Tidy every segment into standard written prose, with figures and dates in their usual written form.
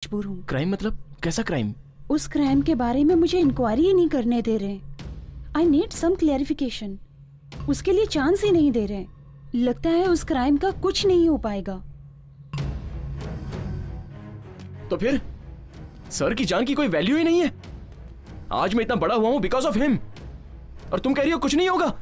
मजबूर हूँ। क्राइम मतलब? कैसा क्राइम? उस क्राइम के बारे में मुझे इंक्वायरी ही नहीं करने दे रहे। I need some clarification. उसके लिए चांस ही नहीं दे रहे। लगता है उस क्राइम का कुछ नहीं हो पाएगा। तो फिर सर की जान की कोई वैल्यू ही नहीं है। आज मैं इतना बड़ा हुआ हूं बिकॉज ऑफ हिम, और तुम कह रही हो कुछ नहीं होगा।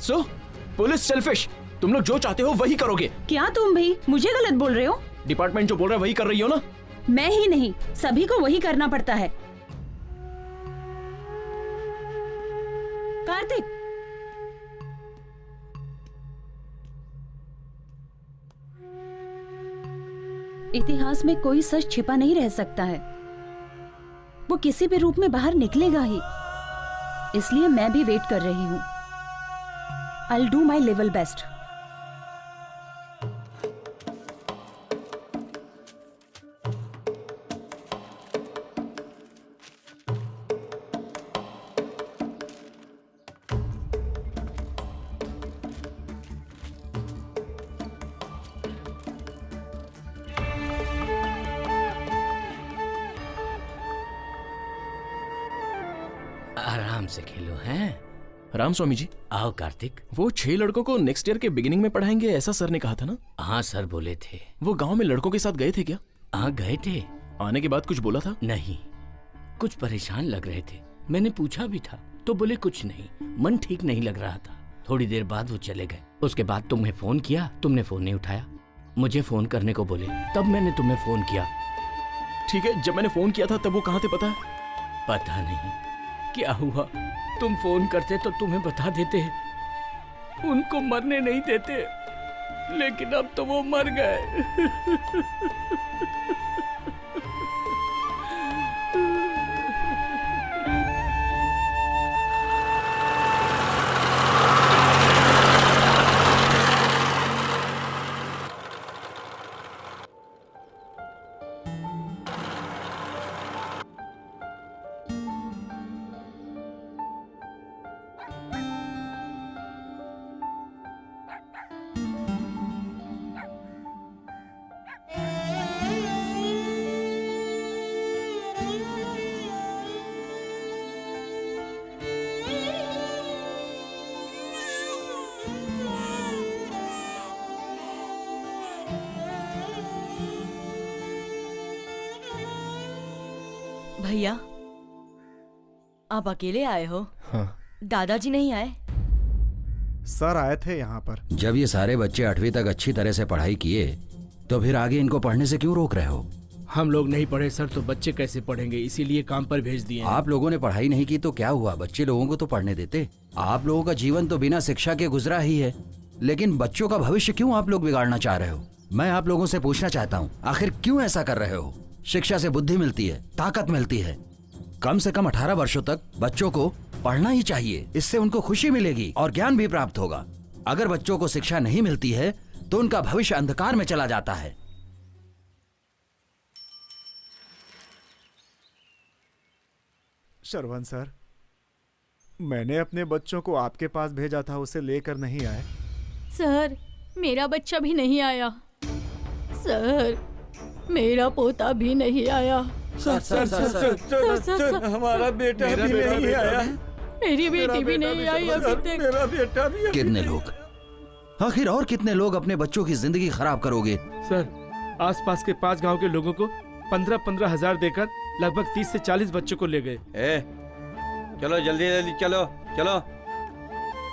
सो पुलिस सेल्फिश, तुम लोग जो चाहते हो वही करोगे। क्या तुम भी मुझे गलत बोल रहे हो? डिपार्टमेंट जो बोल रहा है वही कर रही हो ना? मैं ही नहीं, सभी को वही करना पड़ता है। कार्तिक, इतिहास में कोई सच छिपा नहीं रह सकता है। वो किसी भी रूप में बाहर निकलेगा ही। इसलिए मैं भी वेट कर रही हूं। I'll do my level best. आराम से खेलो हैं। राम स्वामी जी, आओ कार्तिक। वो 6 लड़कों को नेक्स्ट ईयर के बिगिनिंग में पढ़ाएंगे, ऐसा सर ने कहा था ना? हाँ सर बोले थे। वो गांव में लड़कों के साथ गए थे क्या? हाँ गए थे। आने के बाद कुछ बोला था? नहीं, कुछ परेशान लग रहे थे। मैंने पूछा भी था तो बोले कुछ नहीं, मन ठीक नहीं लग रहा था। थोड़ी देर बाद वो चले गए। उसके बाद तुम्हें फोन किया, तुमने फोन नहीं उठाया। मुझे फोन करने को बोले, तब मैंने तुम्हें फोन किया। ठीक है, जब मैंने फोन किया था तब वो कहाँ थे पता है? पता नहीं क्या हुआ, तुम फोन करते तो तुम्हें बता देते। उनको मरने नहीं देते, लेकिन अब तो वो मर गए। भैया, आप अकेले आए हो? हाँ। दादाजी नहीं आए? सर आए थे यहाँ पर। जब ये सारे बच्चे 8वीं तक अच्छी तरह से पढ़ाई किए तो फिर आगे इनको पढ़ने से क्यों रोक रहे हो? हम लोग नहीं पढ़े सर तो बच्चे कैसे पढ़ेंगे, इसीलिए काम पर भेज दिए। आप लोगों ने पढ़ाई नहीं की तो क्या हुआ, बच्चे लोगों को तो पढ़ने देते। आप लोगों का जीवन तो बिना शिक्षा के गुजरा ही है, लेकिन बच्चों का भविष्य क्यों आप लोग बिगाड़ना चाह रहे हो? मैं आप लोगों से पूछना चाहता हूँ, आखिर क्यों ऐसा कर रहे हो? शिक्षा से बुद्धि मिलती है, ताकत मिलती है। कम से कम 18 वर्षों तक बच्चों को पढ़ना ही चाहिए। इससे उनको खुशी मिलेगी और ज्ञान भी प्राप्त होगा। अगर बच्चों को शिक्षा नहीं मिलती है तो उनका भविष्य अंधकार में चला जाता है। शरवण सर, मैंने अपने बच्चों को आपके पास भेजा था, उसे लेकर नहीं आए। सर, मेरा बच्चा भी नहीं आया। सर, मेरा पोता भी नहीं आया। सर, हमारा बेटा भी नहीं आया। मेरी बेटी भी नहीं आई अभी तक। मेरा बेटा भी। कितने लोग, आखिर और कितने लोग अपने बच्चों की जिंदगी खराब करोगे? सर, आसपास के 5 गांव के लोगों को 15-15 हजार देकर लगभग 30 से 40 बच्चों को ले गए। चलो जल्दी जल्दी चलो चलो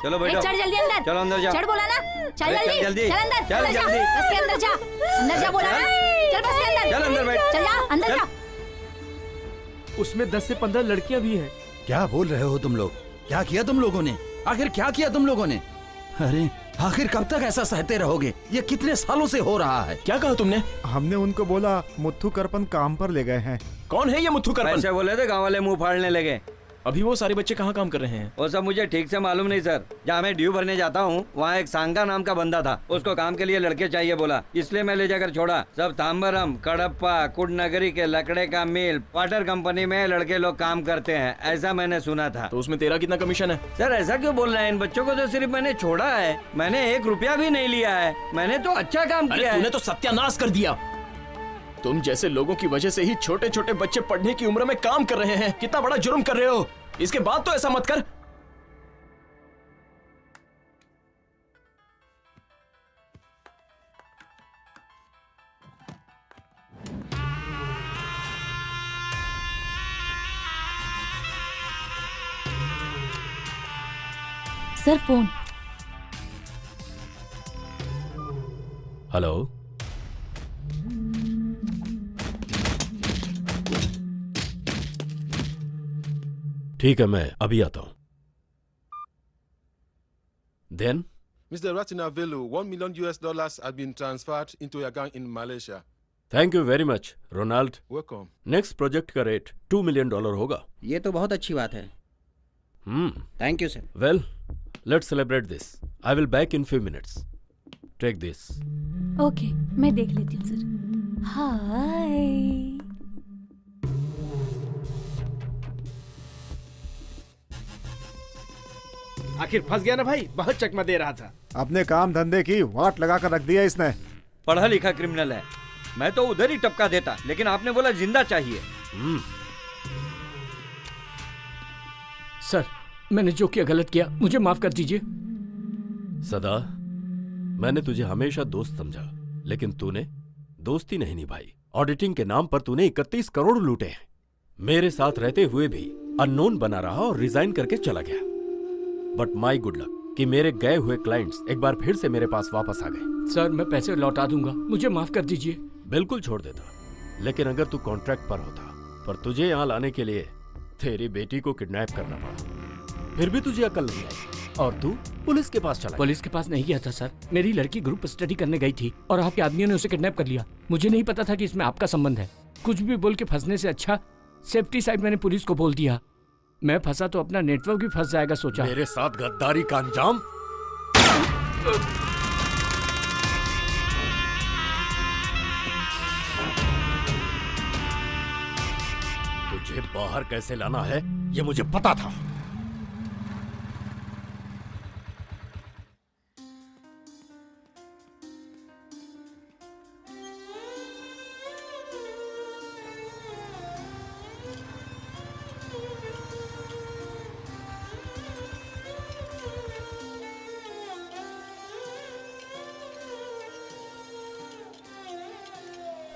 चलो बैठो। चढ़ जल्दी अंदर। चलो अंदर जा। चढ़ बोला ना। चल जल्दी। जल्दी। चल अंदर। चल जल्दी। बस के अंदर जा। अंदर जा बोला ना। चल बस के अंदर। चल अंदर बैठ। चल जा अंदर जा। उसमें 10 से 15 लड़कियां भी हैं। क्या बोल रहे हो तुम लोग? क्या किया तुम लोगों ने? आखिर क्या किया तुम लोगों ने? अरे आखिर कब तक ऐसा सहते रहोगे? ये कितने सालों से हो रहा है? क्या कहा तुमने? हमने उनको बोला मुथ्थू करपन काम पर ले गए हैं। कौन है ये मुथ्थू करपन? ऐसे बोले थे, गाँव वाले मुंह फाड़ने लगे। अभी वो सारे बच्चे कहाँ काम कर रहे हैं? वो सब मुझे ठीक से मालूम नहीं सर। जहाँ मैं ड्यू भरने जाता हूँ वहाँ एक सांगा नाम का बंदा था, उसको काम के लिए लड़के चाहिए बोला, इसलिए मैं ले जाकर छोड़ा। सब तांबरम, कडप्पा, कुडनगरी के लकड़े का मिल, वाटर कंपनी में लड़के लोग काम करते हैं, ऐसा मैंने सुना था। तो उसमें तेरा कितना कमीशन है? सर ऐसा क्यों बोल रहे हैं? इन बच्चों को तो सिर्फ मैंने छोड़ा है, मैंने 1 रुपया भी नहीं लिया है। मैंने तो अच्छा काम किया है। तूने तो सत्यानाश कर दिया। तुम जैसे लोगों की वजह से ही छोटे छोटे बच्चे पढ़ने की उम्र में काम कर रहे हैं। कितना बड़ा जुर्म कर रहे हो। इसके बाद तो ऐसा मत कर। Sir phone. हेलो। ठीक है, मैं अभी आता हूं। Then Mr. Ratinavelu, $1 million has been transferred into your account in Malaysia. Thank you very much Ronald. Welcome. Next project का रेट $2 मिलियन होगा। ये तो बहुत अच्छी बात है। Thank you sir. Well, let's celebrate this. I will back in few minutes. Take this. Okay, मैं देख लेती हूँ सर। हाय। आखिर फंस गया ना भाई, बहुत चकमा दे रहा था। अपने काम धंधे की वाट लगा कर रख दिया इसने। पढ़ा लिखा क्रिमिनल है। मैं तो उधर ही टपका देता, लेकिन आपने बोला जिंदा चाहिए। सर, मैंने जो किया गलत किया, मुझे माफ कर दीजिए। सदा, मैंने तुझे हमेशा दोस्त समझा, लेकिन तूने दोस्ती नहीं निभाई। ऑडिटिंग के नाम पर तूने 31 करोड़ लूटे हैं। मेरे साथ रहते हुए भी अननोन बना रहा और रिजाइन करके चला गया। बट माई गुड लक कि मेरे गए हुए क्लाइंट्स एक बार फिर से मेरे पास वापस आ गए। सर, मैं पैसे लौटा दूंगा, मुझे माफ कर दीजिए। बिल्कुल छोड़ देता, लेकिन अगर तू कॉन्ट्रैक्ट पर होता, पर तुझे यहाँ लाने के लिए तेरी बेटी को किडनैप करना पड़ा, फिर भी तुझे अकल नहीं आई और तू पुलिस के पास चला। पुलिस के पास नहीं गया था सर, मेरी लड़की ग्रुप स्टडी करने गई थी और आपके आदमियों ने उसे किडनैप कर लिया। मुझे नहीं पता था कि इसमें आपका संबंध है। कुछ भी बोल के फंसने से अच्छा सेफ्टी साइड मैंने पुलिस को बोल दिया। मैं फंसा तो अपना नेटवर्क भी फंस जाएगा सोचा। मेरे साथ गद्दारी का अंजाम। तुझे बाहर कैसे लाना है ये मुझे पता था।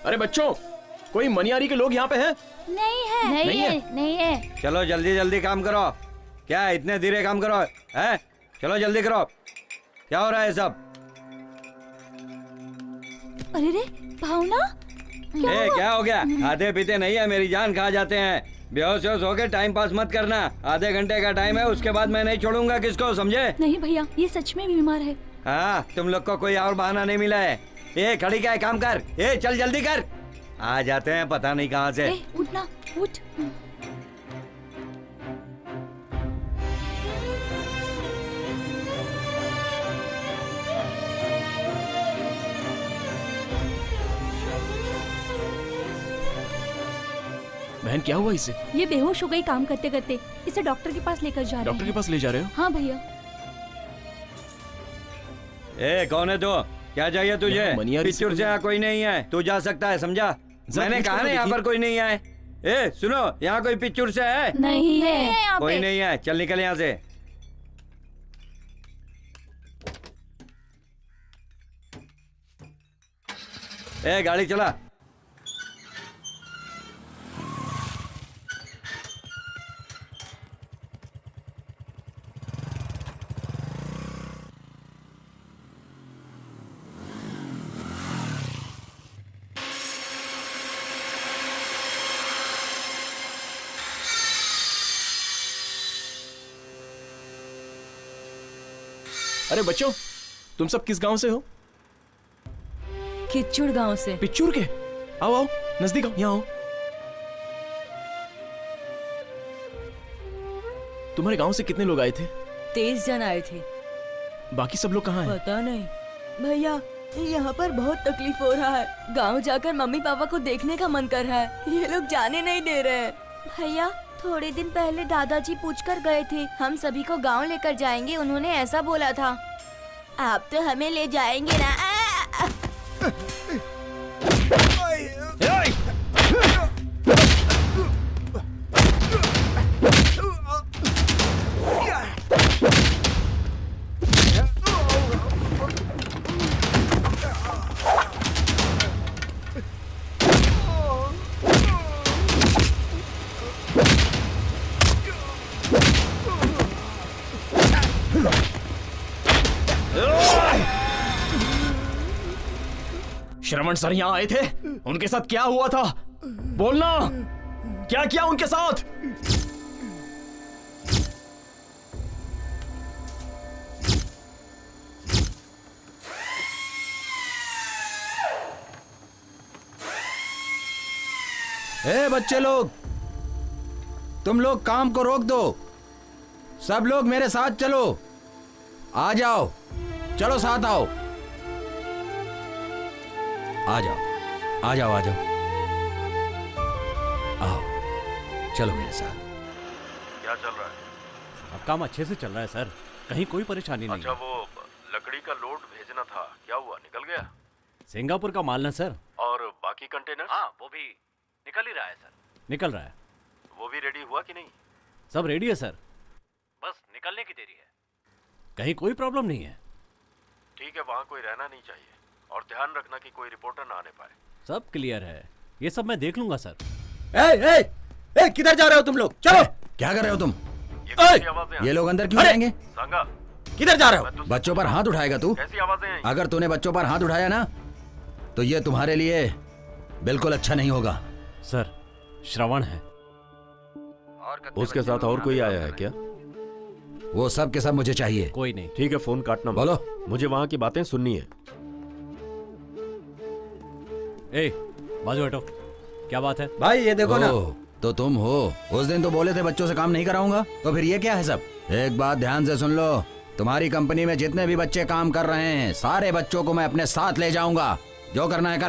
अरे बच्चों, कोई मनियारी के लोग यहाँ पे हैं? नहीं है, नहीं है। चलो जल्दी जल्दी काम करो। क्या इतने धीरे काम करो है? चलो जल्दी करो। क्या हो रहा है सब? अरे रे भावना, क्या हो गया? खाते पीते नहीं है मेरी जान, खा जाते हैं। बेहोश होके टाइम पास मत करना। आधे घंटे का टाइम है, उसके बाद मैं नहीं छोड़ूंगा किसको, समझे? नहीं भैया, ये सच में बीमार है। हाँ, तुम लोग को कोई और बहाना नहीं मिला है। खड़ी क्या है, काम कर। चल जल्दी कर। आ जाते हैं पता नहीं कहाँ से। उठना, उठ। बहन, क्या हुआ इसे? ये बेहोश हो गई काम करते करते। इसे डॉक्टर के पास लेकर जा रहे हैं। डॉक्टर के पास ले जा रहे हो? हाँ भैया। कौन है तो? क्या चाहिए तुझे? पिक्चर से यहाँ कोई नहीं है, तू जा सकता है, समझा? मैंने कहा ना यहाँ पर कोई नहीं है। सुनो, यहाँ कोई पिक्चर से है? नहीं है, कोई नहीं है। चल निकल यहाँ से। गाड़ी चला। अरे बच्चों, तुम सब किस गांव से हो? किच्चुड़ गांव से। पिच्चूर के? आओ आओ, नजदीक आओ, यहाँ आओ। तुम्हारे गांव से कितने लोग आए थे? 23 जन आए थे। बाकी सब लोग कहाँ हैं? पता नहीं भैया, यहाँ पर बहुत तकलीफ हो रहा है। गांव जाकर मम्मी पापा को देखने का मन कर रहा है, ये लोग जाने नहीं दे रहे हैं। भैया, थोड़े दिन पहले दादाजी पूछकर गए थे, हम सभी को गांव लेकर जाएंगे, उन्होंने ऐसा बोला था। आप तो हमें ले जाएंगे ना? श्रवण सर यहाँ आए थे, उनके साथ क्या हुआ था? बोलना, क्या किया उनके साथ? ए बच्चे लोग, तुम लोग काम को रोक दो। सब लोग मेरे साथ चलो। आ जाओ, चलो साथ आओ। आ जाओ, आ जाओ, आ जाओ, आओ, चलो मेरे साथ। क्या चल रहा है? अब काम अच्छे से चल रहा है सर, कहीं कोई परेशानी नहीं। अच्छा, वो लकड़ी का लोड भेजना था, क्या हुआ? निकल गया? सिंगापुर का माल ना सर। और बाकी कंटेनर? हाँ, वो भी निकल ही रहा है सर। निकल रहा है। वो भी रेडी हुआ कि नहीं? सब रेडी है सर, बस निकलने की देरी है। कहीं कोई प्रॉब्लम नहीं है। ठीक है, वहाँ कोई रहना नहीं चाहिए और ध्यान रखना कि कोई रिपोर्टर ना आने पाए। सब क्लियर है, ये सब मैं देख लूंगा सर। किधर जा रहे हो तुम लोग? चलो। क्या कर रहे हो तुम? कैसी आवाजें? ये लोग अंदर क्यों जाएंगे? संगा, किधर जा रहे हो? बच्चों पर हाथ उठाएगा तू? कैसी आवाजें हैं? अगर तूने बच्चों पर हाथ उठाया ना, तो ये तुम्हारे लिए बिल्कुल अच्छा नहीं होगा। सर, श्रवण है। उसके साथ और कोई आया है क्या? वो सब के सब मुझे चाहिए। कोई नहीं। ठीक है, फोन काटना। बोलो। मुझे वहाँ की बातें सुननी है। ए, बाजू हटो। क्या बात है? भाई ये देखो ना। तो तुम हो। उस दिन तो बोले थे बच्चों से काम नहीं कराऊंगा, तो फिर ये क्या है सब? एक बात ध्यान से सुन लो, तुम्हारी कंपनी में जितने भी बच्चे काम कर रहे हैं, सारे बच्चों को मैं अपने साथ ले जाऊंगा। जो करना है कर